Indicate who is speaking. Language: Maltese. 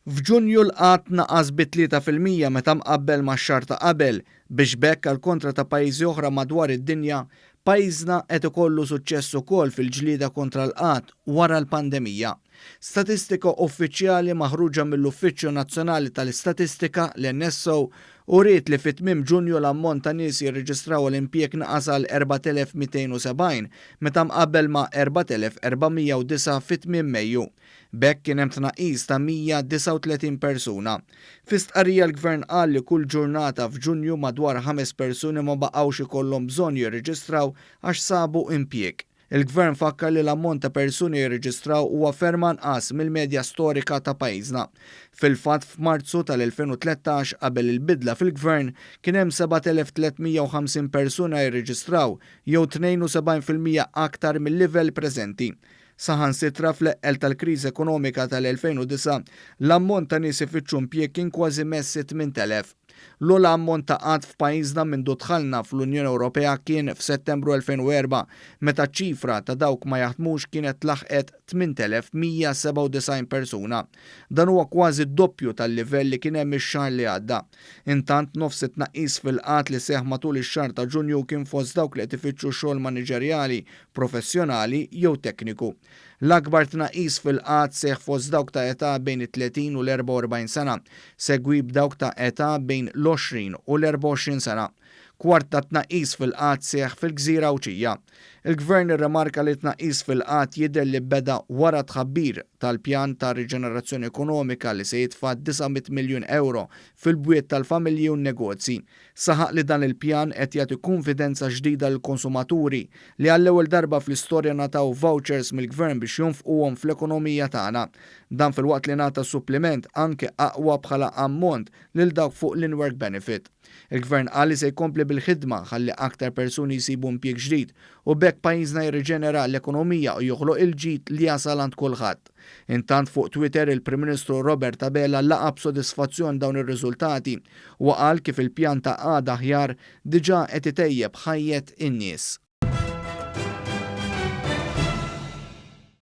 Speaker 1: F'Ġunju l-qatt naqas b'3% meta mqabbel max-xahar ta' qabel biex bekk għal kontra ta' pajjiżi oħra madwar id-dinja pajjiżna qed ikollu suċċess ukoll fil-ġlieda kontra l-qatt wara l-pandemija. Statistika uffiċjali maħruġa mill-Uffiċċju Nazzjonali tal-Istatistika l-NSO uriet li fit-tmiem Ġunju l-ammont ta' nies jirreġistraw l-impjieg naqas għal 4270 meta mqabbel ma' 4409 fit-tmiem Mejju. Bekk kien hemm tnaqqis ta' 139 persuna. Fi stqarrija l-Gvern qal li kull ġurnata f'Ġunju madwar 5 persuni ma baqgħux ikollhom bżonn jirreġistraw għax sabu impjieg. Il-Gvern fakkar li l-ammont ta' persuni jirreġistraw huwa ferm anqas mill-medja storika ta' pajjiżna. Fil-fatt f'Marzu tal-2013 qabel il-bidla fil-Gvern kien hemm 7350 persuna jirreġistraw jew 72% aktar mill-livell preżenti. Saħansitra fl-eqqel tal-kriżi ekonomika tal-2009 l-ammont ta' nies ifittxu impjieg kien kważi messi 8000. L-ogħla ammont ta' qatt f'pajjiżna mindu dħalna fl-Unjoni Ewropea kien f'Settembru 2004 meta ċ-ċifra ta' dawk ma jaħdmux kienet laħqet 8197 persuna. Dan huwa kważi d-doppju tal-livell li kien hemm ix-xahar li għadda. Intant nofs it-tnaqqis fil-qatt li seħħ matul ix-xahar ta' Ġunju kien fost dawk li qed ifittxu xogħol maniġerjali, professjonali jew tekniku. L-akbar tnaqqis fil-qatt seħħ fost dawk ta' età bejn it-30 u l-44 sena, segwi b'dawk ta' età bejn l-20 u l-24 sena. Kwart ta' tnaqqis fil-qatt seħħ fil-Gżira Awċija. Il-Gvern irremarka li tnaqqis fil-qatt jidher li beda wara tħabbir tal-pjan ta' riġenerazzjoni ekonomika li se jitfa' 900 miljun euro fil-bwiet tal-familji u n-negozji. Saħaq li dan il-pjan qed jagħti konfidenza ġdida lill-konsumaturi li għall-ewwel darba fl-istorja nataw vouchers mill-Gvern biex jonfquhom fl-ekonomija tagħna. Dan filwaqt li nata suppliment anke aqwa bħala ammont lil dawk fuq l-in-work benefit. Il-Gvern qal li se jkompli bil-ħidma ħalli aktar persuni jsibu impjieg ġdid u bekk pajjiżna jirriġenera l-ekonomija u joħloq il-ġid li jasal għand kulħadd. Intant fuq Twitter il-Prim Ministru Robert Abela laqa b'sodisfazzjon dawn ir-riżultati u qal kif il-pjan ta' għada aħjar diġà qed itejjeb ħajjet in-nies.